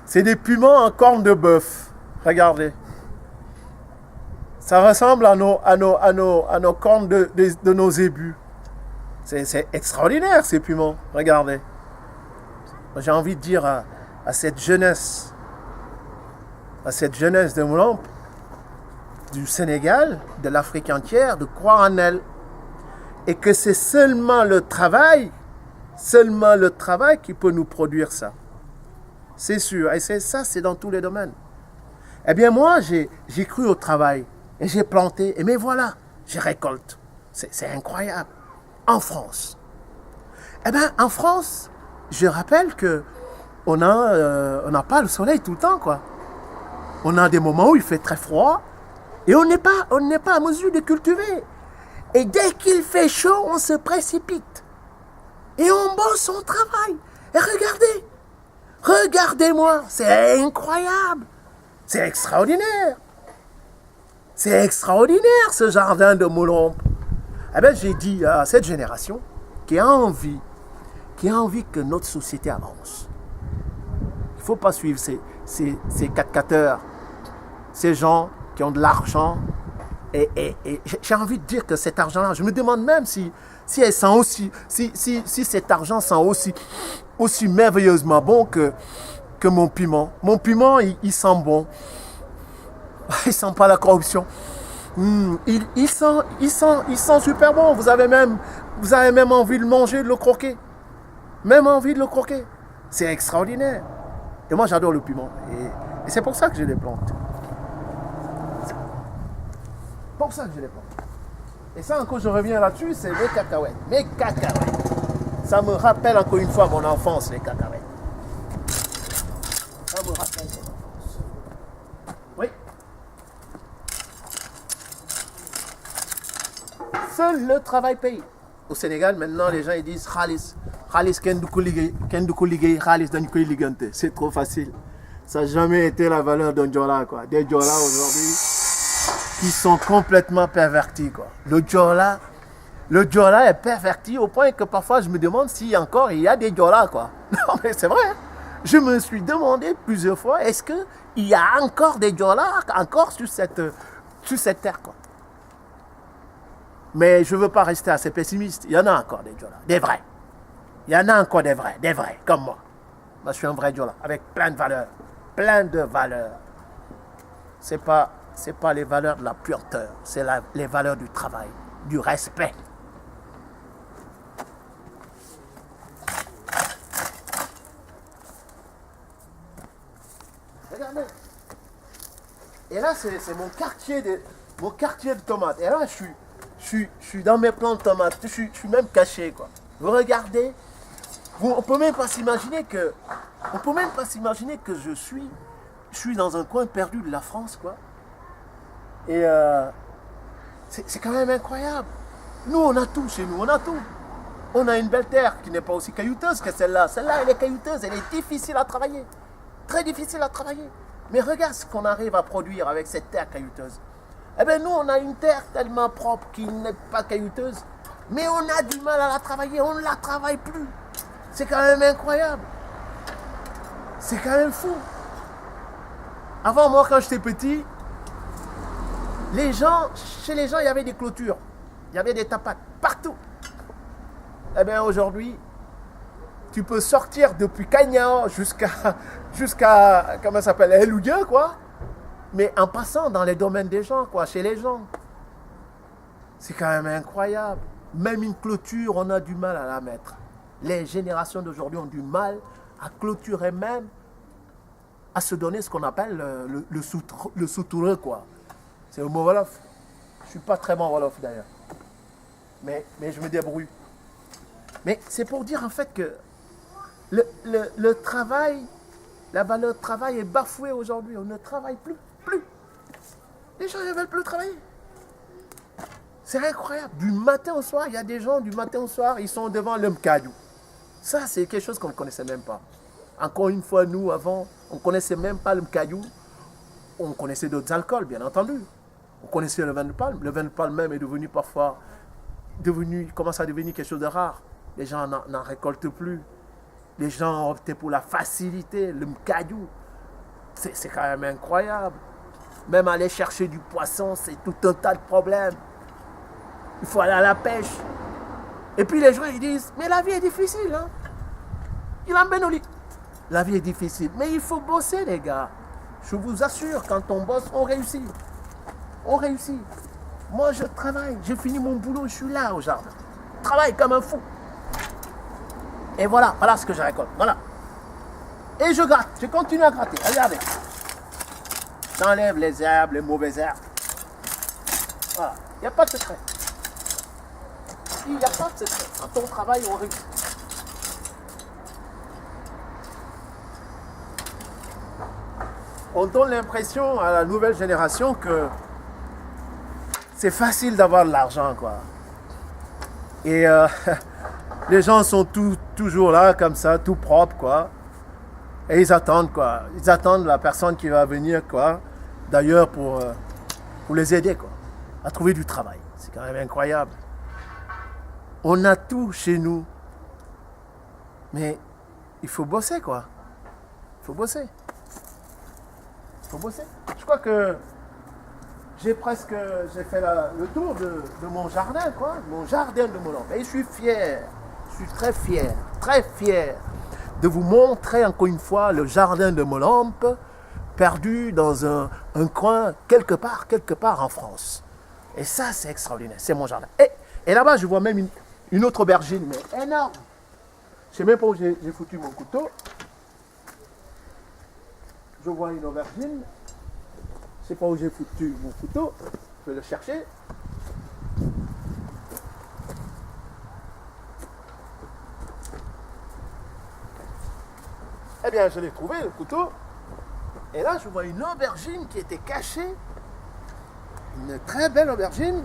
C'est des piments en corne de bœuf. Regardez. Ça ressemble à nos cornes de nos ébus. C'est extraordinaire, ces piments. Regardez. J'ai envie de dire à cette jeunesse de Moulamp, du Sénégal, de l'Afrique entière, de croire en elle. Et que c'est seulement le travail qui peut nous produire ça. C'est sûr. Et c'est dans tous les domaines. Eh bien, moi, j'ai cru au travail. Et j'ai planté. Et mais voilà, j'ai récolte. C'est incroyable. En France. Eh bien, en France, je rappelle que on n'a pas le soleil tout le temps, quoi. On a des moments où il fait très froid. Et on n'est pas à mesure de cultiver. Et dès qu'il fait chaud, on se précipite. Et on bosse, on travaille. Et regardez-moi, c'est incroyable. C'est extraordinaire. C'est extraordinaire, ce jardin de Moulamp. Eh bien, j'ai dit à cette génération qui a envie que notre société avance. Il ne faut pas suivre ces 4x4, ces gens qui ont de l'argent. Et j'ai envie de dire que cet argent-là, je me demande même si cet argent sent aussi merveilleusement bon que mon piment. Mon piment, il sent bon. Il sent pas la corruption. Il sent super bon. Vous avez même envie de manger, de le croquer. Même envie de le croquer. C'est extraordinaire. Et moi, j'adore le piment. Et c'est pour ça que je les plante. Pour ça que je les plante. Et ça, encore, je reviens là-dessus, c'est mes cacahuètes. Mes cacahuètes. Ça me rappelle encore une fois mon enfance, les cacahuètes. Ça me rappelle mon enfance. Oui. Seul le travail paye. Au Sénégal, maintenant, les gens ils disent Khalis. Khalis, Khalis, c'est trop facile. Ça n'a jamais été la valeur d'un Djola, quoi. Des Djola aujourd'hui qui sont complètement pervertis, quoi. Le Djola est perverti au point que parfois je me demande si encore il y a des Djola, quoi. Non, mais c'est vrai. Hein? Je me suis demandé plusieurs fois, est-ce qu'il y a encore des Djola encore sur cette terre, quoi. Mais je ne veux pas rester assez pessimiste. Il y en a encore des Djola, des vrais. Il y en a encore des vrais, comme moi. Moi, je suis un vrai Djola, avec plein de valeurs. Plein de valeurs. C'est pas les valeurs de la pureté, c'est les valeurs du travail, du respect. Regardez. Et là, c'est mon quartier de tomates. Et là, je suis dans mes plants de tomates. Je suis même caché, quoi. Vous regardez. On peut même pas s'imaginer que je suis dans un coin perdu de la France, quoi. Et c'est quand même incroyable. Nous, on a tout chez nous, on a tout. On a une belle terre qui n'est pas aussi caillouteuse que celle-là. Celle-là, elle est caillouteuse, elle est difficile à travailler. Très difficile à travailler. Mais regarde ce qu'on arrive à produire avec cette terre caillouteuse. Eh bien, nous, on a une terre tellement propre qui n'est pas caillouteuse, mais on a du mal à la travailler, on ne la travaille plus. C'est quand même incroyable. C'est quand même fou. Avant, moi, quand j'étais petit, chez les gens, il y avait des clôtures. Il y avait des tapates partout. Eh bien, aujourd'hui, tu peux sortir depuis Kanya jusqu'à comment ça s'appelle, Eloudia, quoi. Mais en passant dans les domaines des gens, quoi, chez les gens. C'est quand même incroyable. Même une clôture, on a du mal à la mettre. Les générations d'aujourd'hui ont du mal à clôturer, même à se donner ce qu'on appelle le soutoureux, quoi. C'est le mot Wolof. Je ne suis pas très bon Wolof d'ailleurs. Mais je me débrouille. Mais c'est pour dire en fait que le travail, la valeur de travail est bafouée aujourd'hui. On ne travaille plus. Les gens ne veulent plus travailler. C'est incroyable. Du matin au soir, il y a des gens, du matin au soir, ils sont devant le mkadou. Ça, c'est quelque chose qu'on ne connaissait même pas. Encore une fois, nous, avant, on ne connaissait même pas le mkadou. On connaissait d'autres alcools, bien entendu. On connaissait le vin de palme. Le vin de palme même est devenu parfois, commence à devenir quelque chose de rare. Les gens n'en récoltent plus. Les gens ont opté pour la facilité, le mkadou. C'est quand même incroyable. Même aller chercher du poisson, c'est tout un tas de problèmes. Il faut aller à la pêche. Et puis les gens, ils disent, mais la vie est difficile. Hein? Il en bénoli. La vie est difficile. Mais il faut bosser, les gars. Je vous assure, quand on bosse, on réussit. On réussit. Moi, je travaille. J'ai fini mon boulot, je suis là au jardin. Je travaille comme un fou. Et voilà, voilà ce que je récolte. Voilà. Et je gratte. Je continue à gratter. Regardez. J'enlève les herbes, les mauvaises herbes. Voilà. Il n'y a pas de secret. Il n'y a pas de secret. Quand on travaille, on réussit. On donne l'impression à la nouvelle génération que c'est facile d'avoir de l'argent, quoi. Et les gens sont toujours là, comme ça, tout propre, quoi. Et ils attendent, quoi. Ils attendent la personne qui va venir, quoi. D'ailleurs, pour les aider, quoi. À trouver du travail. C'est quand même incroyable. On a tout chez nous. Mais il faut bosser, quoi. Il faut bosser. Il faut bosser. Je crois que j'ai fait le tour de mon jardin, quoi. Mon jardin de Molampe. Et je suis fier. Je suis très fier de vous montrer encore une fois le jardin de Molampe, perdu dans un coin quelque part en France. Et ça, c'est extraordinaire. C'est mon jardin. Et là-bas, je vois même une autre aubergine, mais énorme. Je ne sais même pas où j'ai foutu mon couteau. Je vois une aubergine. Je ne sais pas où j'ai foutu mon couteau. Je vais le chercher. Eh bien, je l'ai trouvé, le couteau. Et là, je vois une aubergine qui était cachée. Une très belle aubergine.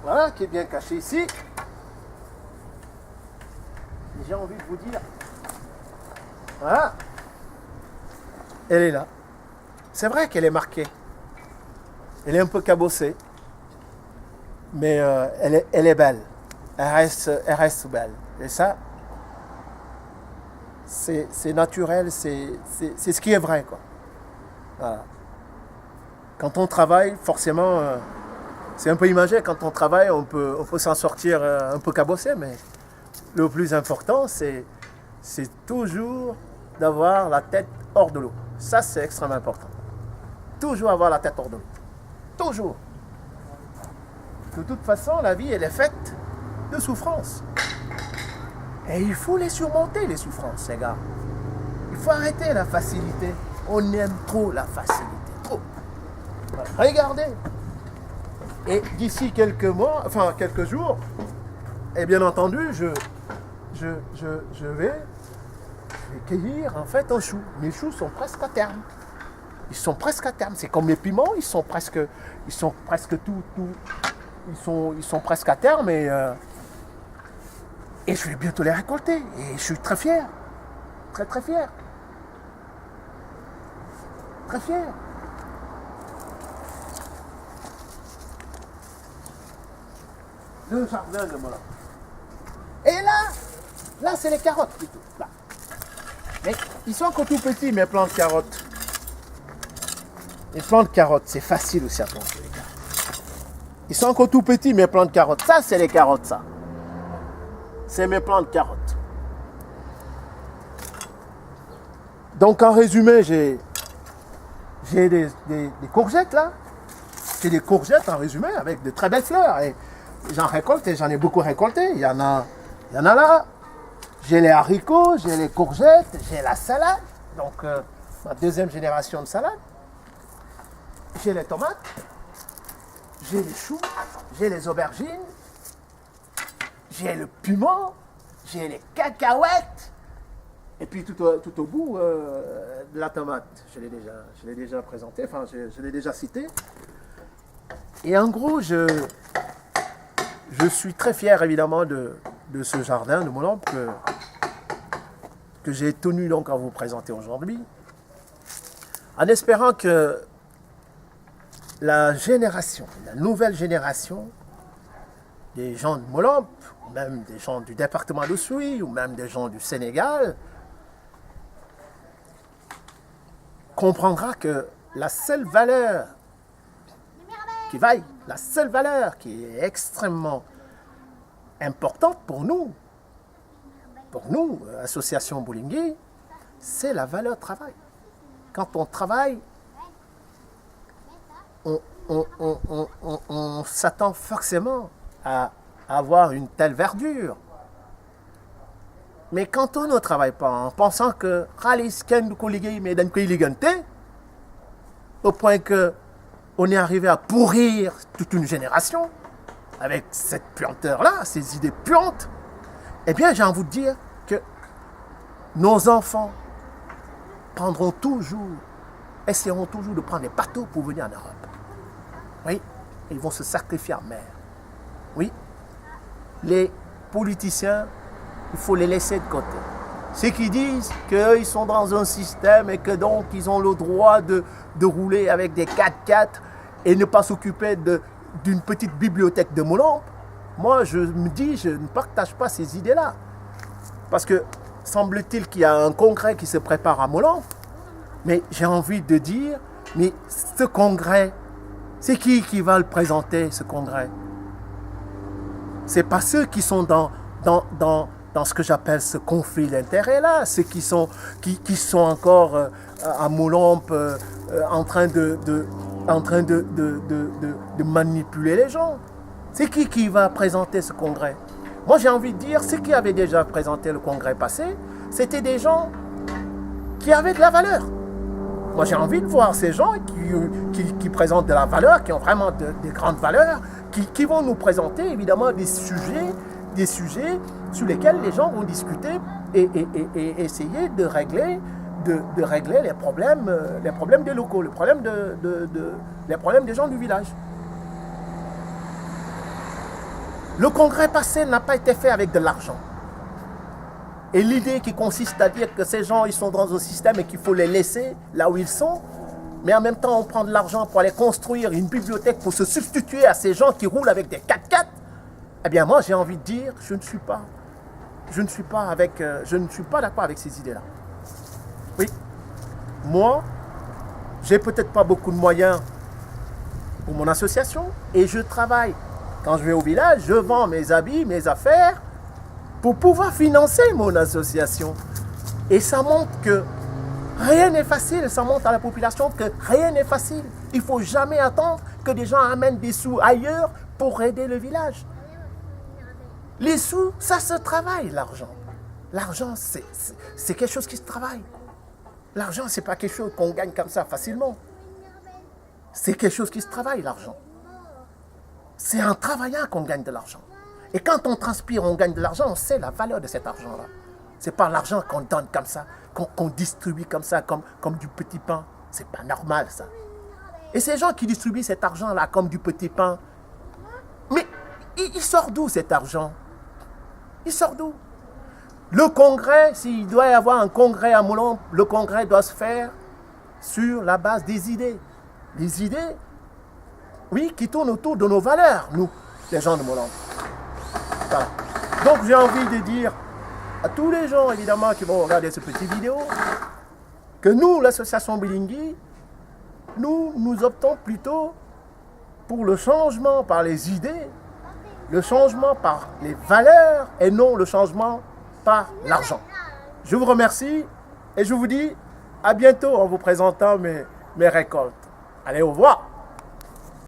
Voilà, qui est bien cachée ici. J'ai envie de vous dire. Voilà. Elle est là. C'est vrai qu'elle est marquée. Elle est un peu cabossée. Mais elle est belle. Elle reste belle. Et ça, c'est naturel, c'est ce qui est vrai, quoi. Voilà. Quand on travaille, forcément, c'est un peu imagé. Quand on travaille, on peut s'en sortir un peu cabossé, mais le plus important, c'est toujours d'avoir la tête hors de l'eau. Ça, c'est extrêmement important. Toujours avoir la tête hors de l'eau. Toujours. De toute façon, la vie, elle est faite de souffrances. Et il faut les surmonter, les souffrances, les gars. Il faut arrêter la facilité. On aime trop la facilité. Trop. Voilà. Regardez. Et d'ici quelques mois, enfin quelques jours, et bien entendu, je vais cueillir en fait un chou. Mes choux sont presque à terme. Ils sont presque à terme. C'est comme mes piments, ils sont presque presque à terme et je vais bientôt les récolter. Et je suis très fier. Très très fier. Très fier. Le jardin de Molampe. Et là c'est les carottes plutôt. Là. Mais ils sont encore tout petits, mes plants de carottes. Les plants de carottes, c'est facile aussi à planter, les gars. Ils sont encore tout petits, mes plants de carottes. Ça, c'est les carottes, ça. C'est mes plants de carottes. Donc, en résumé, j'ai des courgettes, là. J'ai des courgettes, en résumé, avec de très belles fleurs. Et j'en récolte et j'en ai beaucoup récolté. Il y en a là. J'ai les haricots, j'ai les courgettes, j'ai la salade. Donc, ma deuxième génération de salade. J'ai les tomates, j'ai les choux, j'ai les aubergines, j'ai le piment, j'ai les cacahuètes. Et puis tout au bout, de la tomate. Je l'ai déjà présenté, enfin je l'ai déjà cité. Et en gros, je suis très fier évidemment de ce jardin de Molampe que j'ai tenu donc à vous présenter aujourd'hui. en espérant que la nouvelle génération des gens de Molombe, ou même des gens du département d'Oussouye, ou même des gens du Sénégal, comprendra que la seule valeur qui vaille, la seule valeur qui est extrêmement importante pour nous, Association Bulingui, c'est la valeur travail. Quand on travaille, on s'attend forcément à avoir une telle verdure. Mais quand on ne travaille pas en pensant que au point que on est arrivé à pourrir toute une génération avec cette puanteur-là, ces idées puantes, eh bien j'ai envie de dire que nos enfants essaieront toujours de prendre des bateaux pour venir en Europe. Oui, ils vont se sacrifier en mer. Oui, les politiciens, il faut les laisser de côté. Ceux qui disent qu'ils sont dans un système et que donc ils ont le droit de rouler avec des 4x4 et ne pas s'occuper d'une petite bibliothèque de Molombe, moi je me dis, je ne partage pas ces idées-là. Parce que semble-t-il qu'il y a un congrès qui se prépare à Molombe, mais j'ai envie de dire, mais ce congrès, c'est qui va le présenter, ce congrès? C'est pas ceux qui sont dans ce que j'appelle ce conflit d'intérêts-là, ceux qui sont encore à Molombe en train de manipuler les gens. C'est qui va présenter ce congrès? Moi, j'ai envie de dire, ceux qui avaient déjà présenté le congrès passé, c'était des gens qui avaient de la valeur. Moi, j'ai envie de voir ces gens qui présentent de la valeur, qui ont vraiment des grandes valeurs, qui vont nous présenter évidemment des sujets sur lesquels les gens vont discuter et essayer de régler les problèmes des locaux, les problèmes des gens du village. Le congrès passé n'a pas été fait avec de l'argent. Et l'idée qui consiste à dire que ces gens, ils sont dans un système et qu'il faut les laisser là où ils sont, mais en même temps, on prend de l'argent pour aller construire une bibliothèque pour se substituer à ces gens qui roulent avec des 4x4, eh bien moi, j'ai envie de dire, je ne suis pas d'accord avec ces idées-là. Oui, moi, j'ai peut-être pas beaucoup de moyens pour mon association et je travaille. Quand je vais au village, je vends mes habits, mes affaires pour pouvoir financer mon association. Et ça montre que rien n'est facile, ça montre à la population que rien n'est facile. Il ne faut jamais attendre que des gens amènent des sous ailleurs pour aider le village. Les sous, ça se travaille, l'argent. L'argent, c'est quelque chose qui se travaille. L'argent, ce n'est pas quelque chose qu'on gagne comme ça facilement. C'est quelque chose qui se travaille, l'argent. C'est en travaillant qu'on gagne de l'argent. Et quand on transpire, on gagne de l'argent, on sait la valeur de cet argent-là. Ce n'est pas l'argent qu'on donne comme ça, qu'on distribue comme ça, comme du petit pain. Ce n'est pas normal, ça. Et ces gens qui distribuent cet argent-là comme du petit pain, mais il sort d'où cet argent? Il sort d'où? Le congrès, s'il doit y avoir un congrès à Molombe, le congrès doit se faire sur la base des idées. Les idées, oui, qui tournent autour de nos valeurs, nous, les gens de Molombe. Voilà. Donc j'ai envie de dire à tous les gens, évidemment, qui vont regarder cette petite vidéo, que nous, l'association Bulingui, nous optons plutôt pour le changement par les idées, le changement par les valeurs et non le changement par l'argent. Je vous remercie et je vous dis à bientôt en vous présentant mes récoltes. Allez, au revoir.